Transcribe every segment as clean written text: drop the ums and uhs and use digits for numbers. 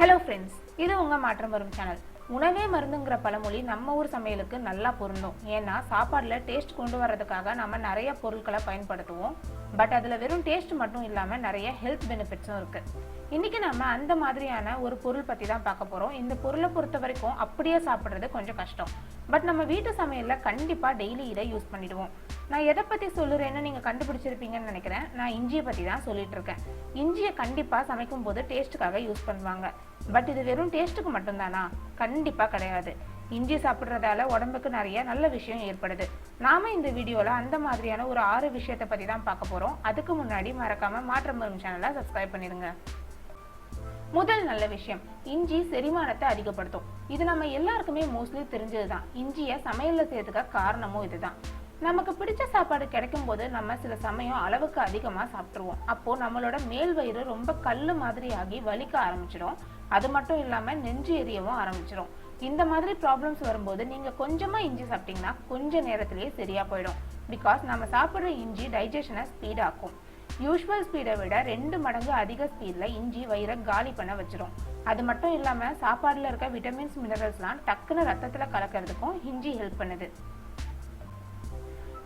Hello friends, இது உங்கள் மாற்றம் வரும் சேனல். உணவே மருந்துங்கிற பழமொழி நம்ம ஊர் சமையலுக்கு நல்லா பொருந்தும். ஏன்னா சாப்பாடில் டேஸ்ட் கொண்டு வர்றதுக்காக நம்ம நிறைய பொருட்களை பயன்படுத்துவோம். பட் அதில் வெறும் டேஸ்ட் மட்டும் இல்லாமல் நிறைய ஹெல்த் பெனிஃபிட்ஸும் இருக்குது. இன்றைக்கி நம்ம அந்த மாதிரியான ஒரு பொருள் பற்றி தான் பார்க்க போகிறோம். இந்த பொருளை பொறுத்த வரைக்கும் அப்படியே சாப்பிட்றது கொஞ்சம் கஷ்டம். பட் நம்ம வீட்டு சமையலில் கண்டிப்பாக டெய்லி இதை யூஸ் பண்ணிடுவோம். நான் எதை பற்றி சொல்லுறேன்னு நீங்கள் கண்டுபிடிச்சிருப்பீங்கன்னு நினைக்கிறேன். நான் இஞ்சியை பற்றி தான் சொல்லிட்டு இருக்கேன். இஞ்சியை கண்டிப்பாக சமைக்கும் போது டேஸ்ட்டுக்காக யூஸ் பண்ணுவாங்க. பட் இது வெறும் டேஸ்ட்டுக்கு மட்டும்தானா? கண்டிப்பாக கிடையாது. இஞ்சி சாப்பிட்றதால உடம்புக்கு நிறைய நல்ல விஷயம் ஏற்படுது. நாம இந்த வீடியோவில் அந்த மாதிரியான ஒரு 6 விஷயத்தை பற்றி தான் பார்க்க போகிறோம். அதுக்கு முன்னாடி மறக்காமல் மாற்றம் வரும் சேனலை சப்ஸ்கிரைப் பண்ணிடுங்க. முதல் நல்ல விஷயம், இஞ்சி செரிமானத்தை அதிகப்படுத்தும். இது நம்ம எல்லாருக்குமே மோஸ்ட்லி தெரிஞ்சது தான். இஞ்சியை சமையலில் சேர்த்துக்க காரணமும் இதுதான். நமக்கு பிடிச்ச சாப்பாடு கிடைக்கும் போது நம்ம சில சமயம் அளவுக்கு அதிகமாக சாப்பிட்ருவோம். அப்போது நம்மளோட மேல் வயிறு ரொம்ப கல் மாதிரி ஆகி வலிக்க ஆரம்பிச்சிடும். அது மட்டும் இல்லாமல் நெஞ்சு எரியவும் ஆரம்பிச்சிடும். இந்த மாதிரி ப்ராப்ளம்ஸ் வரும்போது நீங்கள் கொஞ்சமாக இஞ்சி சாப்பிட்டீங்கன்னா கொஞ்ச நேரத்திலேயே சரியாக போயிடும். பிகாஸ் நம்ம சாப்பிட்ற இஞ்சி டைஜஷனை ஸ்பீடாக்கும். யூஸ்வல் ஸ்பீடை விட 2 மடங்கு அதிக ஸ்பீடில் இஞ்சி வயிறை காலி பண்ண வச்சிடும். அது மட்டும் இல்லாமல் சாப்பாடில் இருக்க விட்டமின்ஸ் மினரல்ஸ்லாம் டக்குன்னு ரத்தத்தில் கலக்கிறதுக்கும் இஞ்சி ஹெல்ப் பண்ணுது.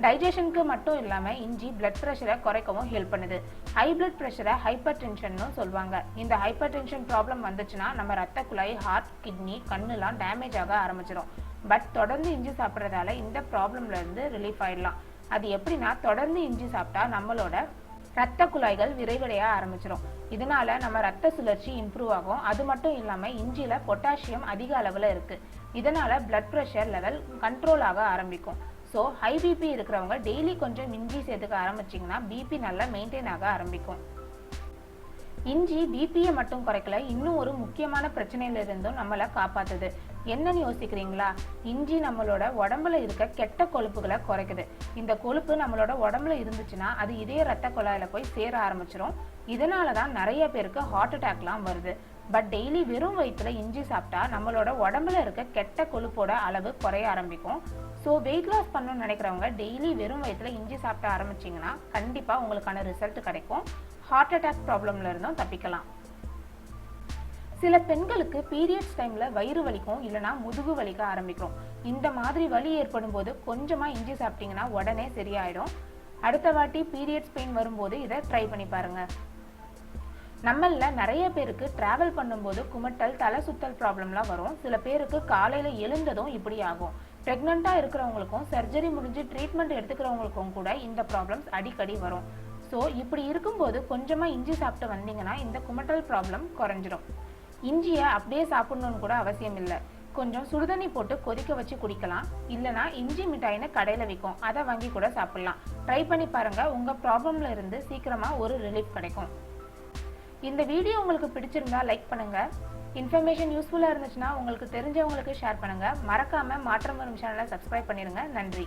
டைஜஷனுக்கு மட்டும் இல்லாமல் இஞ்சி பிளட் ப்ரெஷரை குறைக்கவும் ஹெல்ப் பண்ணுது. ஹை பிளட் ப்ரெஷரை ஹைப்பர் டென்ஷன்னு சொல்லுவாங்க. இந்த ஹைப்பர் டென்ஷன் ப்ராப்ளம் வந்துச்சுன்னா நம்ம ரத்த குழாய், ஹார்ட், கிட்னி, கண்ணுலாம் டேமேஜ் ஆக ஆரம்பிச்சிடும். பட் தொடர்ந்து இஞ்சி சாப்பிட்றதால இந்த ப்ராப்ளம்லேருந்து ரிலீஃப் ஆயிடலாம். அது எப்படின்னா, தொடர்ந்து இஞ்சி சாப்பிட்டா நம்மளோட ரத்த குழாய்கள் விரைவடைய ஆரம்பிச்சிடும். இதனால நம்ம ரத்த சுழற்சி இம்ப்ரூவ் ஆகும். அது மட்டும் இல்லாமல் இஞ்சியில் பொட்டாசியம் அதிக அளவில் இருக்குது. இதனால பிளட் ப்ரெஷர் லெவல் கண்ட்ரோல் ஆக ஆரம்பிக்கும். ஸோ ஹை பிபி இருக்கிறவங்க டெய்லி கொஞ்சம் இஞ்சி சேர்த்துக்க ஆரம்பிச்சிங்கன்னா பிபி நல்லா மெயின்டைன் ஆக ஆரம்பிக்கும். இஞ்சி பிபியை மட்டும் குறைக்கல, இன்னும் ஒரு முக்கியமான பிரச்சனையிலிருந்தும் நம்மளை காப்பாற்றுது. என்னன்னு யோசிக்கிறீங்களா? இஞ்சி நம்மளோட உடம்புல இருக்க கெட்ட கொழுப்புகளை குறைக்குது. இந்த கொழுப்பு நம்மளோட உடம்புல இருந்துச்சுன்னா அது இதய ரத்த குழாயில போய் சேர ஆரம்பிச்சிடும். இதனால தான் நிறைய பேருக்கு ஹார்ட் அட்டாக்லாம் வருது. பட் டெய்லி வெறும் வயிற்றுல இஞ்சி சாப்பிட்டா நம்மளோட உடம்புல இருக்க கெட்ட கொழுப்போட அளவு குறைய ஆரம்பிக்கும். ஸோ வெயிட் லாஸ் பண்ணணும்னு நினைக்கிறவங்க டெய்லி வெறும் வயிற்றுல இஞ்சி சாப்பிட ஆரம்பிச்சிங்கன்னா கண்டிப்பாக உங்களுக்கான ரிசல்ட் கிடைக்கும். ஹார்ட் அட்டாக் ப்ராப்ளம்ல இருந்தும் தப்பிக்கலாம். சில பெண்களுக்கு பீரியட்ஸ் டைமில் வயிறு வலிக்கும், இல்லைனா முதுகு வலிக்க ஆரம்பிக்கும். இந்த மாதிரி வலி ஏற்படும் போது கொஞ்சமாக இஞ்சி சாப்பிட்டீங்கன்னா உடனே சரியாயிடும். அடுத்த வாட்டி பீரியட்ஸ் பெயின் வரும்போது இதை ட்ரை பண்ணி பாருங்க. நம்மள நிறைய பேருக்கு டிராவல் பண்ணும்போது குமட்டல், தலை சுத்தல் ப்ராப்ளம்லாம் வரும். சில பேருக்கு காலையில் எழுந்ததும் இப்படி ஆகும். ப்ரெக்னெண்ட்டாக இருக்கிறவங்களுக்கும் சர்ஜரி முடிஞ்சு ட்ரீட்மெண்ட் எடுத்துக்கிறவங்களுக்கும் கூட இந்த ப்ராப்ளம்ஸ் அடிக்கடி வரும். ஸோ இப்படி இருக்கும்போது கொஞ்சமாக இஞ்சி சாப்பிட்டு வந்தீங்கன்னா இந்த குமட்டல் ப்ராப்ளம் குறைஞ்சிடும். இஞ்சியை அப்படியே சாப்பிடணும்னு கூட அவசியம் இல்லை. கொஞ்சம் சுடுதண்ணி போட்டு கொதிக்க வச்சு குடிக்கலாம். இல்லைனா இஞ்சி மிட்டாயின்னு கடையில் விற்கும், அதை வாங்கி கூட சாப்பிடலாம். ட்ரை பண்ணி பாருங்கள். உங்கள் ப்ராப்ளம்ல இருந்து சீக்கிரமாக ஒரு ரிலீஃப் கிடைக்கும். இந்த வீடியோ உங்களுக்கு பிடிச்சிருந்தா லைக் பண்ணுங்கள். இன்ஃபர்மேஷன் யூஸ்ஃபுல்லாக இருந்துச்சுன்னா உங்களுக்கு தெரிஞ்சவங்களுக்கு ஷேர் பண்ணுங்கள். மறக்காமல் மாற்றம் வரும் சேனலை சப்ஸ்கிரைப் பண்ணிடுங்க. நன்றி.